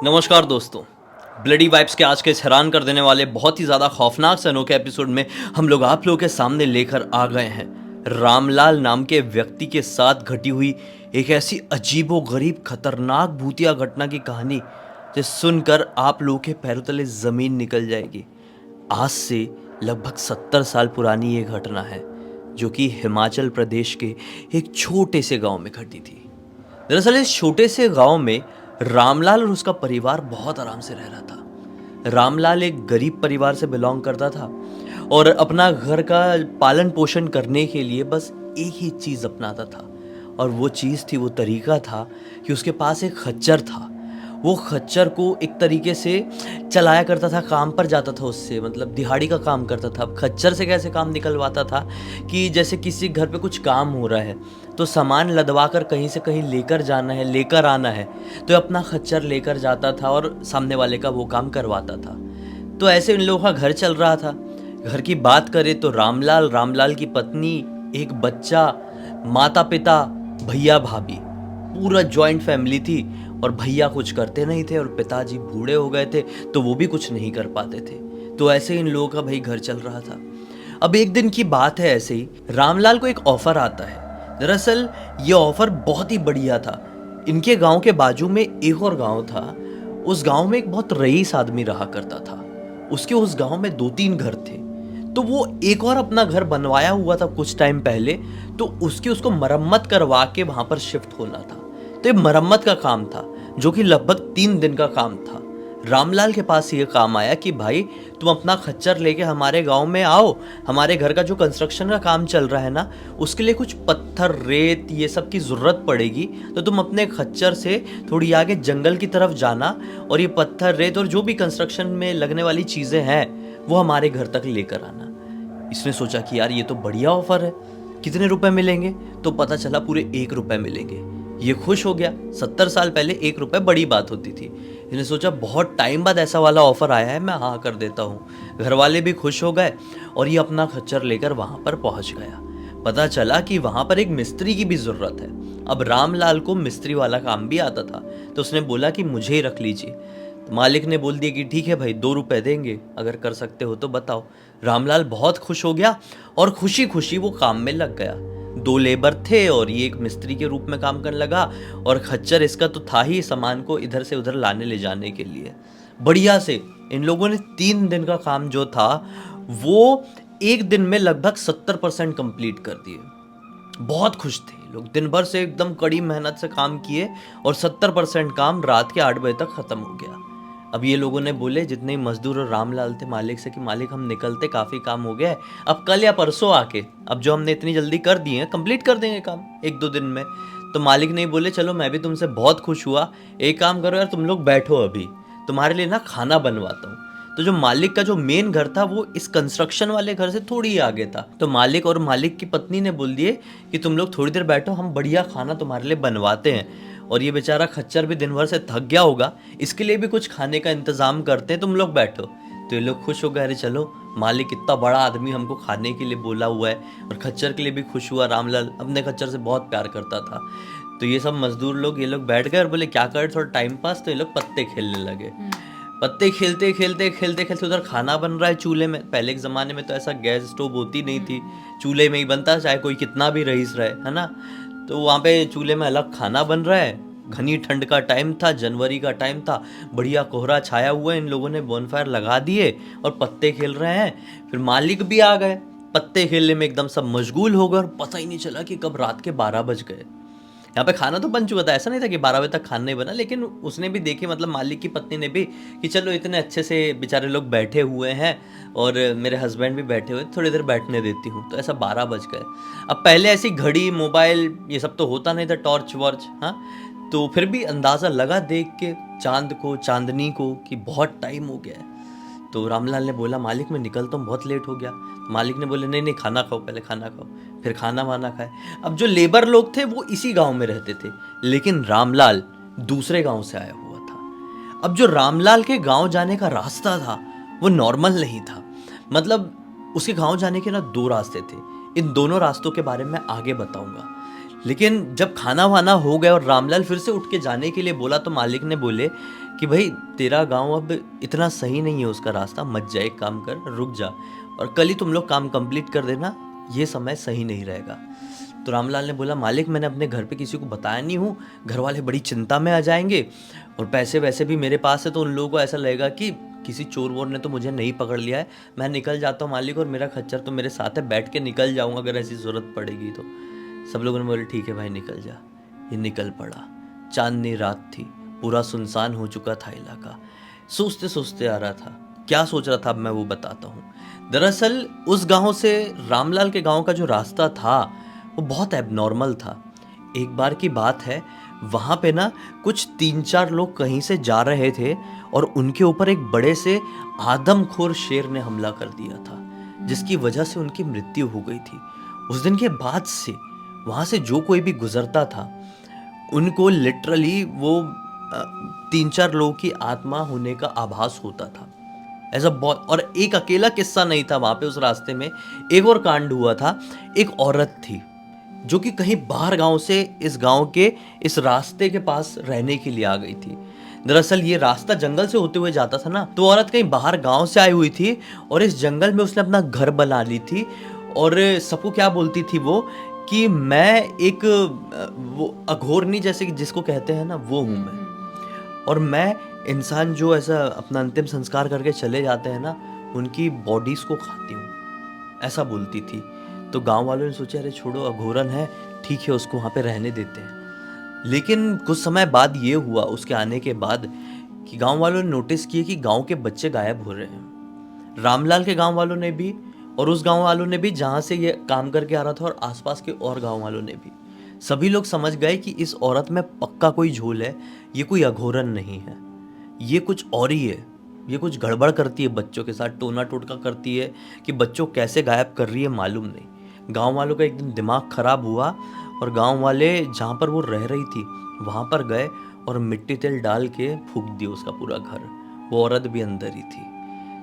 नमस्कार दोस्तों। Bloody vibes के आज के इस हैरान कर देने वाले बहुत ही ज़्यादा खौफनाक से अनोखे एपिसोड में हम लोग आप लोगों के सामने लेकर आ गए हैं रामलाल नाम के व्यक्ति के साथ घटी हुई एक ऐसी अजीबो गरीब खतरनाक भूतिया घटना की कहानी जिसे सुनकर आप लोगों के पैरों तले ज़मीन निकल जाएगी। आज से लगभग 70 साल पुरानी ये घटना है जो कि हिमाचल प्रदेश के एक छोटे से गांव में घटी थी। दरअसल इस छोटे से गांव में रामलाल और उसका परिवार बहुत आराम से रह रहा था। रामलाल एक गरीब परिवार से बिलोंग करता था और अपना घर का पालन पोषण करने के लिए बस एक ही चीज़ अपनाता था और वो चीज़ थी, वो तरीका था कि उसके पास एक खच्चर था। वो खच्चर को एक तरीके से चलाया करता था, काम पर जाता था उससे, मतलब दिहाड़ी का काम करता था। अब खच्चर से कैसे काम निकलवाता था कि जैसे किसी घर पे कुछ काम हो रहा है तो सामान लदवा कर कहीं से कहीं लेकर जाना है, लेकर आना है, तो अपना खच्चर लेकर जाता था और सामने वाले का वो काम करवाता था। तो ऐसे इन लोगों का घर चल रहा था। घर की बात करें तो रामलाल, रामलाल की पत्नी, एक बच्चा, माता पिता, भैया भाभी, पूरा जॉइंट फैमिली थी। और भैया कुछ करते नहीं थे और पिताजी बूढ़े हो गए थे तो वो भी कुछ नहीं कर पाते थे। तो ऐसे इन लोगों का भाई घर चल रहा था। अब एक दिन की बात है, ऐसे ही रामलाल को एक ऑफर आता है। दरअसल ये ऑफर बहुत ही बढ़िया था। इनके गांव के बाजू में एक और गांव था। उस गांव में एक बहुत रईस आदमी रहा करता था। उसके उस गांव में 2-3 घर थे, तो वो एक और अपना घर बनवाया हुआ था कुछ टाइम पहले, तो उसको मरम्मत करवा के वहां पर शिफ्ट होना था। तो ये मरम्मत का काम था जो कि लगभग 3 दिन का काम था। रामलाल के पास ये काम आया कि भाई तुम अपना खच्चर लेके हमारे गांव में आओ, हमारे घर का जो कंस्ट्रक्शन का काम चल रहा है ना, उसके लिए कुछ पत्थर, रेत, ये सब की ज़रूरत पड़ेगी, तो तुम अपने खच्चर से थोड़ी आगे जंगल की तरफ जाना और ये पत्थर, रेत और जो भी कंस्ट्रक्शन में लगने वाली चीज़ें हैं वो हमारे घर तक लेकर आना। इसने सोचा कि यार ये तो बढ़िया ऑफर है, कितने रुपए मिलेंगे? तो पता चला पूरे 1 रुपए मिलेंगे। ये खुश हो गया। 70 साल पहले 1 रुपए बड़ी बात होती थी। इसने सोचा बहुत टाइम बाद ऐसा वाला ऑफर आया है, मैं हाँ कर देता हूँ। घर वाले भी खुश हो गए और ये अपना खच्चर लेकर वहाँ पर पहुँच गया। पता चला कि वहाँ पर एक मिस्त्री की भी ज़रूरत है। अब रामलाल को मिस्त्री वाला काम भी आता था, तो उसने बोला कि मुझे ही रख लीजिए। तो मालिक ने बोल दिया कि ठीक है भाई, 2 रुपए देंगे, अगर कर सकते हो तो बताओ। रामलाल बहुत खुश हो गया और खुशी खुशी वो काम में लग गया। 2 लेबर थे और ये एक मिस्त्री के रूप में काम करने लगा और खच्चर इसका तो था ही सामान को इधर से उधर लाने ले जाने के लिए। बढ़िया से इन लोगों ने 3 दिन का काम जो था वो 1 दिन में लगभग 70% कंप्लीट कर दिए। बहुत खुश थे लोग, दिन भर से एकदम कड़ी मेहनत से काम किए और 70% काम रात के 8 बजे तक खत्म हो गया। अब ये लोगों ने बोले, जितने मजदूर और रामलाल थे, मालिक से कि मालिक हम निकलते, काफ़ी काम हो गया है, अब कल या परसों आके, अब जो हमने इतनी जल्दी कर दिए हैं कंप्लीट कर देंगे काम 1-2 दिन में। तो मालिक ने बोले चलो मैं भी तुमसे बहुत खुश हुआ, एक काम करो यार तुम लोग बैठो, अभी तुम्हारे लिए ना खाना बनवाता हूँ। तो जो मालिक का जो मेन घर था वो इस कंस्ट्रक्शन वाले घर से थोड़ी ही आगे था। तो मालिक और मालिक की पत्नी ने बोल दिए कि तुम लोग थोड़ी देर बैठो, हम बढ़िया खाना तुम्हारे लिए बनवाते हैं। और ये बेचारा खच्चर भी दिन भर से थक गया होगा, इसके लिए भी कुछ खाने का इंतजाम करते हैं, तुम लोग बैठो। तो ये लोग खुश हो गए, अरे चलो मालिक इतना बड़ा आदमी हमको खाने के लिए बोला हुआ है। और खच्चर के लिए भी खुश हुआ। रामलाल अपने खच्चर से बहुत प्यार करता था। तो ये सब मजदूर लोग, ये लोग बैठ गए और बोले क्या कर, थोड़ा टाइम पास। तो ये लोग पत्ते खेलने लगे। पत्ते खेलते खेलते खेलते खेलते उधर खाना बन रहा है चूल्हे में। पहले के ज़माने में तो ऐसा गैस स्टोव होती नहीं थी, चूल्हे में ही बनता, चाहे कोई कितना भी रईस रहे, है ना। तो वहाँ पे चूल्हे में अलग खाना बन रहा है। घनी ठंड का टाइम था, जनवरी का टाइम था, बढ़िया कोहरा छाया हुआ है। इन लोगों ने बोनफायर लगा दिए और पत्ते खेल रहे हैं। फिर मालिक भी आ गए, पत्ते खेलने में एकदम सब मशगूल हो गए और पता ही नहीं चला कि कब रात के 12 बज गए। यहाँ पे खाना तो बन चुका था, ऐसा नहीं था कि 12 बजे तक खाना नहीं बना, लेकिन उसने भी देखे, मतलब मालिक की पत्नी ने भी, कि चलो इतने अच्छे से बेचारे लोग बैठे हुए हैं और मेरे हस्बैंड भी बैठे हुए, थोड़ी देर बैठने देती हूँ। तो ऐसा 12 बज गए। अब पहले ऐसी घड़ी, मोबाइल, ये सब तो होता नहीं था, टॉर्च वॉर्च, हाँ। तो फिर भी अंदाज़ा लगा देख के चांद को, चांदनी को, कि बहुत टाइम हो गया है। तो रामलाल ने बोला मालिक मैं निकलता हूँ, बहुत लेट हो गया। मालिक ने बोले नहीं नहीं, खाना खाओ, पहले खाना खाओ। फिर खाना वाना खाए। अब जो लेबर लोग थे वो इसी गांव में रहते थे, लेकिन रामलाल दूसरे गांव से आया हुआ था। अब जो रामलाल के गांव जाने का रास्ता था वो नॉर्मल नहीं था। मतलब उसके गांव जाने के ना 2 रास्ते थे। इन दोनों रास्तों के बारे में आगे बताऊंगा, लेकिन जब खाना वाना हो गया और रामलाल फिर से उठ के जाने के लिए बोला तो मालिक ने बोले कि भाई तेरा गांव अब इतना सही नहीं है उसका रास्ता, मत जा, एक काम कर, रुक जा और कल ही तुम लोग काम कंप्लीट कर देना, ये समय सही नहीं रहेगा। तो रामलाल ने बोला मालिक मैंने अपने घर पे किसी को बताया नहीं हूँ, घर वाले बड़ी चिंता में आ जाएंगे और पैसे वैसे भी मेरे पास है तो उन लोगों को ऐसा लगेगा कि किसी चोर वोर ने तो मुझे नहीं पकड़ लिया है, मैं निकल जाता हूँ मालिक और मेरा खच्चर तो मेरे साथ है, बैठ के निकल जाऊँगा अगर ऐसी ज़रूरत पड़ेगी तो। सब लोगों ने बोले ठीक है भाई निकल जा। ये निकल पड़ा। चांदनी रात थी, पूरा सुनसान हो चुका था इलाका। सोचते सोचते आ रहा था, क्या सोच रहा था अब मैं वो बताता हूँ। दरअसल उस गांव से रामलाल के गांव का जो रास्ता था वो बहुत एबनॉर्मल था। एक बार की बात है, वहाँ पे ना कुछ 3-4 लोग कहीं से जा रहे थे और उनके ऊपर एक बड़े से आदमखोर शेर ने हमला कर दिया था, जिसकी वजह से उनकी मृत्यु हो गई थी। उस दिन के बाद से वहाँ से जो कोई भी गुजरता था उनको लिटरली वो 3-4 लोगों की आत्मा होने का आभास होता था। ऐसा बहुत, और एक अकेला किस्सा नहीं था वहाँ पे, उस रास्ते में एक और कांड हुआ था। एक औरत थी जो कि कहीं बाहर गांव से इस गांव के इस रास्ते के पास रहने के लिए आ गई थी। दरअसल ये रास्ता जंगल से होते हुए जाता था ना, तो औरत कहीं बाहर गांव से आई हुई थी और इस जंगल में उसने अपना घर बना ली थी। और सबको क्या बोलती थी वो कि मैं एक वो अघोरनी जैसे कि जिसको कहते हैं ना, वो हूँ मैं, और मैं इंसान जो ऐसा अपना अंतिम संस्कार करके चले जाते हैं ना, उनकी बॉडीज को खाती हूँ, ऐसा बोलती थी। तो गांव वालों ने सोचा अरे छोड़ो, अघोरन है, ठीक है उसको वहाँ पे रहने देते हैं। लेकिन कुछ समय बाद ये हुआ उसके आने के बाद कि गांव वालों ने नोटिस किया कि गांव के बच्चे गायब हो रहे हैं। रामलाल के गांव वालों ने भी और उस गांव वालों ने भी जहाँ से ये काम करके आ रहा था, और आसपास के और गांव वालों ने भी, सभी लोग समझ गए कि इस औरत में पक्का कोई झोल है, ये कोई अघोरन नहीं है, ये कुछ और ही है, ये कुछ गड़बड़ करती है बच्चों के साथ, टोना टोटका करती है कि बच्चों कैसे गायब कर रही है मालूम नहीं। गांव वालों का एक दिन दिमाग खराब हुआ और गांव वाले जहाँ पर वो रह रही थी वहाँ पर गए और मिट्टी तेल डाल के फूंक दिया उसका पूरा घर। वो औरत भी अंदर ही थी।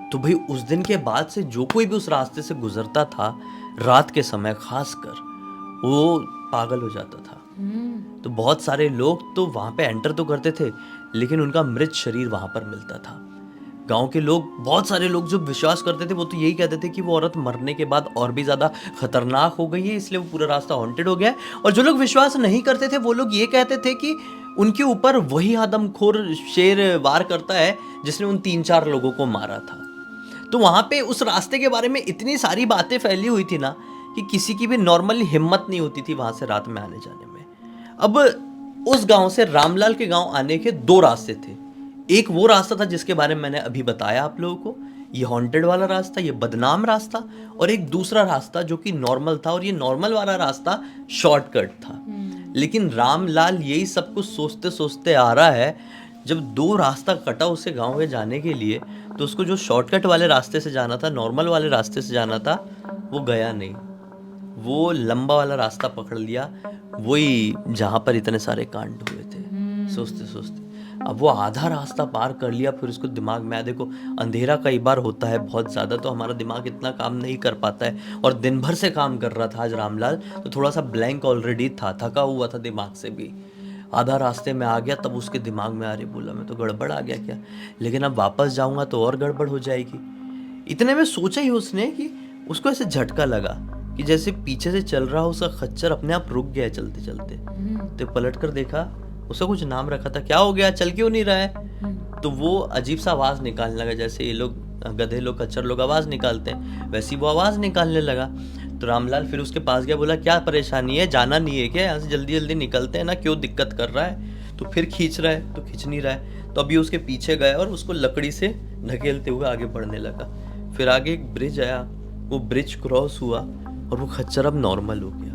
तो भाई उस दिन के बाद से जो कोई भी उस रास्ते से गुजरता था रात के समय खासकर, वो पागल हो जाता था। तो बहुत सारे लोग तो वहाँ पे एंटर तो करते थे लेकिन उनका मृत शरीर वहाँ पर मिलता था। गांव के लोग, बहुत सारे लोग जो विश्वास करते थे वो तो यही कहते थे कि वो औरत मरने के बाद और भी ज़्यादा खतरनाक हो गई है, इसलिए वो पूरा रास्ता हॉन्टेड हो गया है। और जो लोग विश्वास नहीं करते थे वो लोग ये कहते थे कि उनके ऊपर वही आदमखोर शेर वार करता है जिसने उन 3-4 लोगों को मारा था। तो वहाँ पे उस रास्ते के बारे में इतनी सारी बातें फैली हुई थी ना कि किसी की भी नॉर्मली हिम्मत नहीं होती थी वहाँ से रात में आने जाने में। अब उस गांव से रामलाल के गांव आने के 2 रास्ते थे। एक वो रास्ता था जिसके बारे में मैंने अभी बताया आप लोगों को, ये हॉन्टेड वाला रास्ता, ये बदनाम रास्ता, और एक दूसरा रास्ता जो कि नॉर्मल था, और ये नॉर्मल वाला रास्ता शॉर्टकट था। लेकिन रामलाल यही सब कुछ सोचते सोचते आ रहा है, जब 2 रास्ता कटा उसे गांव में जाने के लिए, तो उसको जो शॉर्टकट वाले रास्ते से जाना था, नॉर्मल वाले रास्ते से जाना था, वो गया नहीं, वो लंबा वाला रास्ता पकड़ लिया, वही जहाँ पर इतने सारे कांड हुए थे। सोचते सोचते अब वो आधा रास्ता पार कर लिया, फिर उसको दिमाग में आया, देखो अंधेरा कई बार होता है बहुत ज़्यादा, तो हमारा दिमाग इतना काम नहीं कर पाता है, और दिन भर से काम कर रहा था आज रामलाल, तो थोड़ा सा ब्लैंक ऑलरेडी था, थका हुआ था दिमाग से भी। आधा रास्ते में आ गया, तब उसके दिमाग में आ रही, बोला मैं तो गड़बड़ आ गया क्या, लेकिन अब वापस जाऊँगा तो और गड़बड़ हो जाएगी। इतने में सोचा ही उसने कि उसको ऐसे झटका लगा कि जैसे पीछे से चल रहा उसका खच्चर अपने आप रुक गया चलते चलते। तो पलट कर देखा, उसका कुछ नाम रखा था, क्या हो गया, चल क्यों नहीं रहा है। तो वो अजीब सा आवाज़ निकालने लगा, जैसे ये लोग गधे लोग, खच्चर लोग आवाज़ निकालते हैं, वैसी वो आवाज़ निकालने लगा। तो रामलाल फिर उसके पास गया, बोला क्या परेशानी है, जाना नहीं है क्या, यहाँ से जल्दी जल्दी निकलते हैं ना, क्यों दिक्कत कर रहा है। तो फिर खींच रहा है, तो खींच नहीं रहा है। तो अभी उसके पीछे गया और उसको लकड़ी से ढकेलते हुए आगे बढ़ने लगा। फिर आगे एक ब्रिज आया, वो ब्रिज क्रॉस हुआ और वो खच्चर अब नॉर्मल हो गया,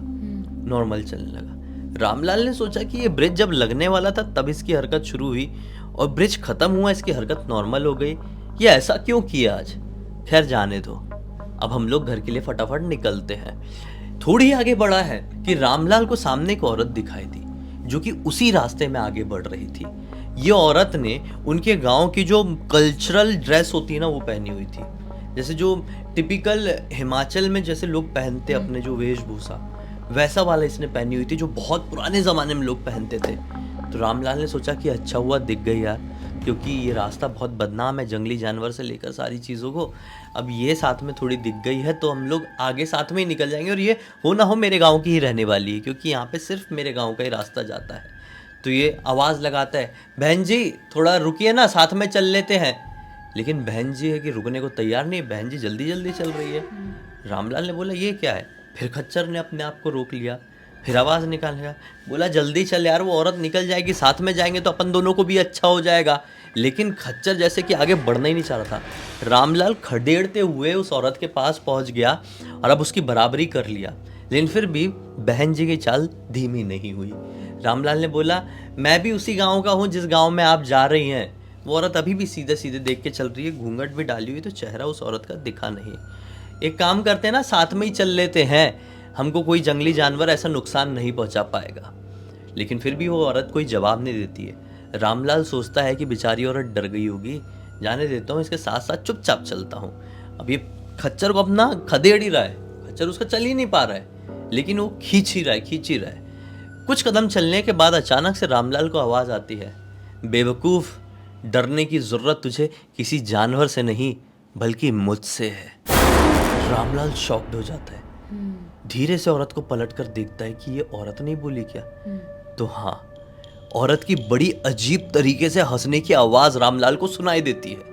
नॉर्मल चलने लगा। रामलाल ने सोचा कि ये ब्रिज जब लगने वाला था तब इसकी हरकत शुरू हुई, और ब्रिज खत्म हुआ इसकी हरकत नॉर्मल हो गई। ये ऐसा क्यों किया आज, खैर जाने दो, अब हम लोग घर के लिए फटाफट निकलते हैं। थोड़ी आगे बढ़ा है कि रामलाल को सामने एक औरत दिखाई दी जो कि उसी रास्ते में आगे बढ़ रही थी। ये औरत ने उनके गांव की जो कल्चरल ड्रेस होती है ना, वो पहनी हुई थी, जैसे जो टिपिकल हिमाचल में जैसे लोग पहनते अपने जो वेशभूषा, वैसा वाला इसने पहनी हुई थी जो बहुत पुराने ज़माने में लोग पहनते थे। तो रामलाल ने सोचा कि अच्छा हुआ दिख गई यार, क्योंकि ये रास्ता बहुत बदनाम है जंगली जानवर से लेकर सारी चीज़ों को। अब ये साथ में थोड़ी दिख गई है तो हम लोग आगे साथ में ही निकल जाएंगे, और ये हो ना हो मेरे गांव की ही रहने वाली है, क्योंकि यहाँ पे सिर्फ मेरे गांव का ही रास्ता जाता है। तो ये आवाज़ लगाता है, बहन जी थोड़ा रुकिए ना, साथ में चल लेते हैं। लेकिन बहन जी है कि रुकने को तैयार नहीं, बहन जी जल्दी जल्दी चल रही है। रामलाल ने बोला ये क्या है, फिर खच्चर ने अपने आप को रोक लिया, फिर आवाज़ निकाला, बोला जल्दी चल यार, वो औरत निकल जाएगी, साथ में जाएंगे तो अपन दोनों को भी अच्छा हो जाएगा। लेकिन खच्चर जैसे कि आगे बढ़ना ही नहीं चाह रहा था। रामलाल खदेड़ते हुए उस औरत के पास पहुंच गया और अब उसकी बराबरी कर लिया, लेकिन फिर भी बहन जी की चाल धीमी नहीं हुई। रामलाल ने बोला मैं भी उसी गांव का हूँ जिस गांव में आप जा रही हैं। वो औरत अभी भी सीधे सीधे देख के चल रही है, घूंघट भी डाली हुई, तो चेहरा उस औरत का दिखा नहीं। एक काम करते हैं ना, साथ में ही चल लेते हैं, हमको कोई जंगली जानवर ऐसा नुकसान नहीं पहुंचा पाएगा। लेकिन फिर भी वो औरत कोई जवाब नहीं देती है। रामलाल सोचता है कि बेचारी औरत डर गई होगी, जाने देता हूँ, इसके साथ साथ चुपचाप चलता हूँ। अब ये खच्चर को अपना खदेड़ ही रहा है, खच्चर उसका चल ही नहीं पा रहा है, लेकिन वो खींच ही रहा है। कुछ कदम चलने के बाद अचानक से रामलाल को आवाज़ आती है, बेवकूफ़, डरने की ज़रूरत तुझे किसी जानवर से नहीं बल्कि मुझसे है। रामलाल शॉक्ड हो जाता है, धीरे से औरत को पलट कर देखता है कि ये औरत नहीं बोली क्या। तो हाँ, औरत की बड़ी अजीब तरीके से हंसने की आवाज़ रामलाल को सुनाई देती है।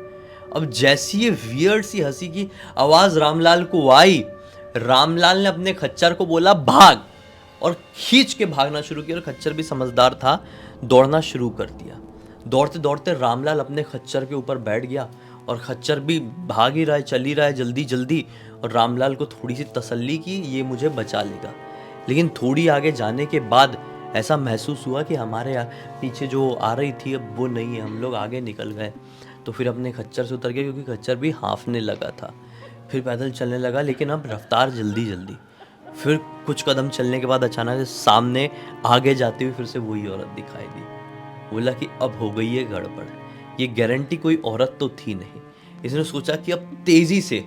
अब जैसी ये वियर्ड सी हंसी की आवाज़ रामलाल को आई, रामलाल ने अपने खच्चर को बोला भाग, और खींच के भागना शुरू किया। और खच्चर भी समझदार था, दौड़ना शुरू कर दिया। दौड़ते दौड़ते रामलाल अपने खच्चर के ऊपर बैठ गया और खच्चर भी भाग ही रहा है, चल ही रहा है जल्दी जल्दी। और रामलाल को थोड़ी सी तसल्ली की, ये मुझे बचा लेगा। लेकिन थोड़ी आगे जाने के बाद ऐसा महसूस हुआ कि हमारे पीछे जो आ रही थी अब वो नहीं है, हम लोग आगे निकल गए। तो फिर अपने खच्चर से उतर गए, क्योंकि खच्चर भी हाँफने लगा था। फिर पैदल चलने लगा, लेकिन अब रफ्तार जल्दी जल्दी। फिर कुछ कदम चलने के बाद अचानक से सामने आगे जाते हुए फिर से वही औरत दिखाई दी। बोला कि अब हो गई है गड़बड़, ये गारंटी कोई औरत तो थी नहीं। इसने सोचा कि अब तेजी से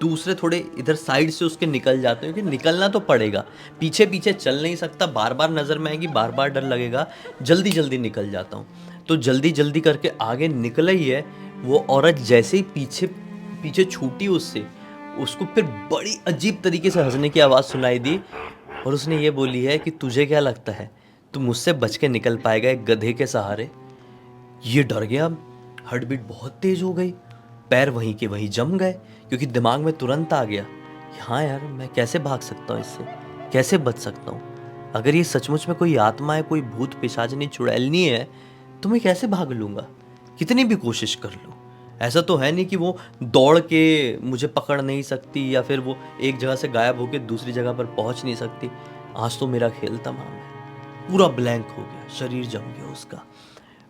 दूसरे थोड़े इधर साइड से उसके निकल जाते हैं, क्योंकि निकलना तो पड़ेगा, पीछे पीछे चल नहीं सकता, बार बार नज़र में आएगी, बार बार डर लगेगा, जल्दी जल्दी निकल जाता हूँ। तो जल्दी जल्दी करके आगे निकल ही है। वो औरत जैसे ही पीछे पीछे छूटी उससे, उसको फिर बड़ी अजीब तरीके से हंसने की आवाज़ सुनाई दी, और उसने ये बोली है कि तुझे क्या लगता है तू मुझसे बच के निकल पाएगा एक गधे के सहारे। ये डर गया, हार्ट बीट बहुत तेज हो गई, पैर वहीं के वहीं जम गए, क्योंकि दिमाग में तुरंत आ गया, हाँ यार मैं कैसे भाग सकता हूँ इससे, कैसे बच सकता हूँ। अगर ये सचमुच में कोई आत्मा है, कोई भूत पिशाचनी चुड़ैलनी है, तो मैं कैसे भाग लूँगा, कितनी भी कोशिश कर लूँ। ऐसा तो है नहीं कि वो दौड़ के मुझे पकड़ नहीं सकती, या फिर वो एक जगह से गायब होकर दूसरी जगह पर पहुँच नहीं सकती। आज तो मेरा खेल तमाम है। पूरा ब्लैंक हो गया, शरीर जम गया उसका।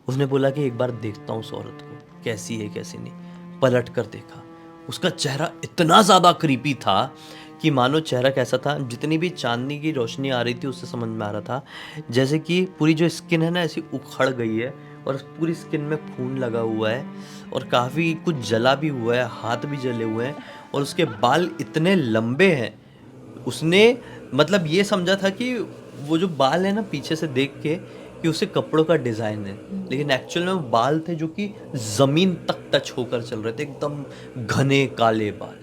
उसने बोला कि एक बार देखता हूँ उस औरत को, कैसी है कैसी नहीं। पलट कर देखा, उसका चेहरा इतना ज़्यादा क्रीपी था कि मानो चेहरा कैसा था, जितनी भी चांदनी की रोशनी आ रही थी उससे समझ में आ रहा था जैसे कि पूरी जो स्किन है ना ऐसी उखड़ गई है, और पूरी स्किन में खून लगा हुआ है, और काफ़ी कुछ जला भी हुआ है, हाथ भी जले हुए हैं, और उसके बाल इतने लंबे हैं। उसने मतलब ये समझा था कि वो जो बाल है ना पीछे से देख के कि उसे कपड़ों का डिज़ाइन है, लेकिन एक्चुअल में वो बाल थे जो कि ज़मीन तक टच होकर चल रहे थे, एकदम घने काले बाल,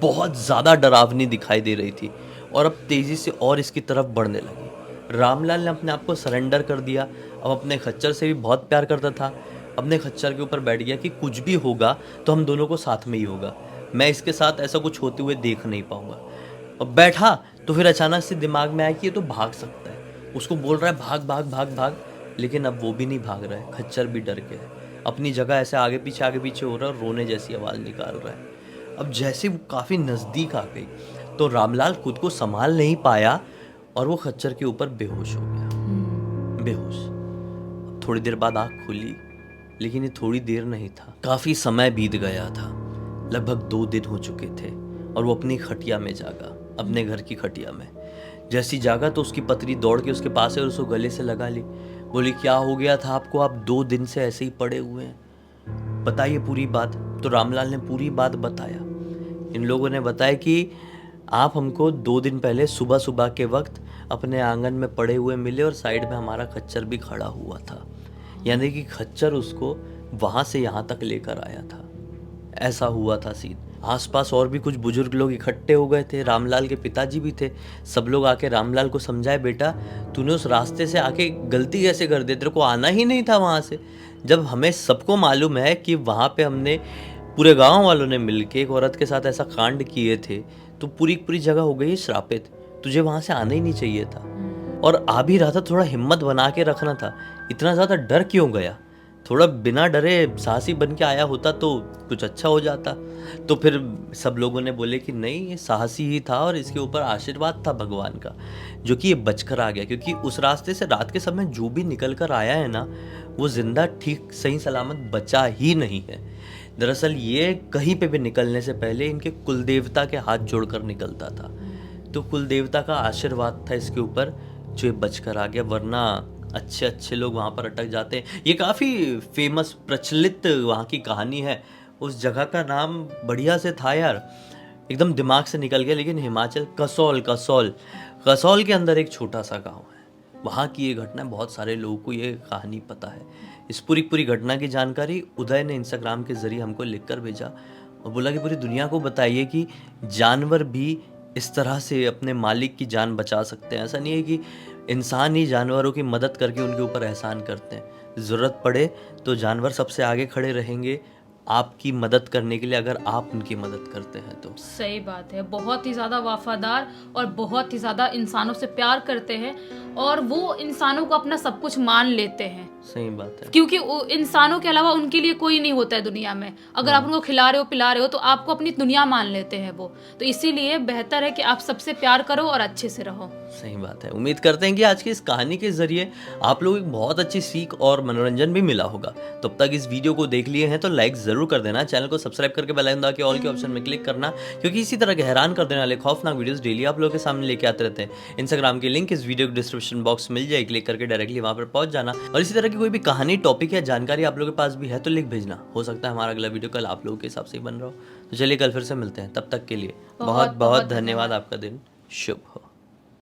बहुत ज़्यादा डरावनी दिखाई दे रही थी, और अब तेज़ी से और इसकी तरफ बढ़ने लगी। रामलाल ने अपने आप को सरेंडर कर दिया। अब अपने खच्चर से भी बहुत प्यार करता था, अपने खच्चर के ऊपर बैठ गया कि कुछ भी होगा तो हम दोनों को साथ में ही होगा, मैं इसके साथ ऐसा कुछ होते हुए देख नहीं पाऊंगा। अब बैठा तो फिर अचानक से दिमाग में आया कि ये तो भाग सकता है, उसको बोल रहा है भाग भाग भाग भाग, लेकिन अब वो भी नहीं भाग रहा है, खच्चर भी डर के है, अपनी जगह ऐसे आगे पीछे हो रहा है, रोने जैसी आवाज़ निकाल रहा है। अब जैसे वो काफ़ी नज़दीक आ गई तो रामलाल खुद को संभाल नहीं पाया और वो खच्चर के ऊपर बेहोश हो गया। बेहोश। अब थोड़ी देर बाद आँख खुली, लेकिन ये थोड़ी देर नहीं था, काफ़ी समय बीत गया था। लगभग 2 दिन हो चुके थे और वो अपनी खटिया में जागा, अपने घर की खटिया में। जैसी जागा तो उसकी पत्नी दौड़ के उसके पास है और उसको गले से लगा ली। बोली क्या हो गया था आपको, आप 2 दिन से ऐसे ही पड़े हुए हैं, बताइए पूरी बात। तो रामलाल ने पूरी बात बताया। इन लोगों ने बताया कि आप हमको 2 दिन पहले सुबह सुबह के वक्त अपने आंगन में पड़े हुए मिले और साइड में हमारा खच्चर भी खड़ा हुआ था, यानी कि खच्चर उसको वहाँ से यहाँ तक लेकर आया था। ऐसा हुआ था सीन। आसपास और भी कुछ बुजुर्ग लोग इकट्ठे हो गए थे, रामलाल के पिताजी भी थे। सब लोग आके रामलाल को समझाए, बेटा तूने उस रास्ते से आके गलती कैसे कर दी, तेरे को आना ही नहीं था वहाँ से। जब हमें सबको मालूम है कि वहाँ पे हमने पूरे गांव वालों ने मिलके एक औरत के साथ ऐसा कांड किए थे, तो पूरी पूरी जगह हो गई श्रापित। तुझे वहाँ से आना ही नहीं चाहिए था, और आ भी रहा था, थोड़ा हिम्मत बना के रखना था। इतना ज़्यादा डर क्यों गया? थोड़ा बिना डरे साहसी बन के आया होता तो कुछ अच्छा हो जाता। तो फिर सब लोगों ने बोले कि नहीं, ये साहसी ही था और इसके ऊपर आशीर्वाद था भगवान का, जो कि ये बचकर आ गया। क्योंकि उस रास्ते से रात के समय जो भी निकल कर आया है ना, वो जिंदा ठीक सही सलामत बचा ही नहीं है। दरअसल ये कहीं पे भी निकलने से पहले इनके कुलदेवता के हाथ जोड़कर निकलता था, तो कुलदेवता का आशीर्वाद था इसके ऊपर, जो ये बचकर आ गया। वरना अच्छे अच्छे लोग वहाँ पर अटक जाते हैं। ये काफ़ी फेमस प्रचलित वहाँ की कहानी है। उस जगह का नाम बढ़िया से था यार, एकदम दिमाग से निकल गया, लेकिन हिमाचल, कसौल कसौल कसौल के अंदर एक छोटा सा गांव है। वहाँ की ये घटना, बहुत सारे लोगों को ये कहानी पता है। इस पूरी घटना की जानकारी उदय ने इंस्टाग्राम के ज़रिए हमको लिख कर भेजा और बोला कि पूरी दुनिया को बताइए कि जानवर भी इस तरह से अपने मालिक की जान बचा सकते हैं। ऐसा नहीं है कि इंसान ही जानवरों की मदद करके उनके ऊपर एहसान करते हैं। ज़रूरत पड़े तो जानवर सबसे आगे खड़े रहेंगे आपकी मदद करने के लिए, अगर आप उनकी मदद करते हैं तो। सही बात है, बहुत ही ज़्यादा वफादार और बहुत ही ज़्यादा इंसानों से प्यार करते हैं, और वो इंसानों को अपना सब कुछ मान लेते हैं। सही बात है, क्योंकि इंसानों के अलावा उनके लिए कोई नहीं होता है दुनिया में। अगर आप उनको खिला रहे हो, पिला रहे हो, तो आपको अपनी दुनिया मान लेते हैं वो। तो इसीलिए बेहतर है कि आप सबसे प्यार करो और अच्छे से रहो। सही बात है। उम्मीद करते हैं कि आज की इस कहानी के जरिए आप लोग एक बहुत अच्छी सीख और मनोरंजन भी मिला होगा। तब तक इस वीडियो को देख लिए हैं तो लाइक जरूर कर देना, चैनल को सब्सक्राइब करके बेल आइकन दबा के ऑल के ऑप्शन में क्लिक करना, क्योंकि इसी तरह के हैरान कर देने वाले खौफनाक वीडियोस डेली आप लोगों के सामने लेके आते रहते हैं। इंस्टाग्राम की लिंक इस वीडियो के डिस्क्रिप्शन बॉक्स में मिल जाए, क्लिक करके डायरेक्टली वहां पर पहुंच जाना। और इसी तरह की कोई भी कहानी, टॉपिक या जानकारी आप लोगों के पास भी है तो लिख भेजना। हो सकता है हमारा अगला वीडियो कल आप लोगों के हिसाब से ही बन रहा हो। तो चलिए कल फिर से मिलते हैं, तब तक के लिए बहुत बहुत धन्यवाद। आपका दिन शुभ हो।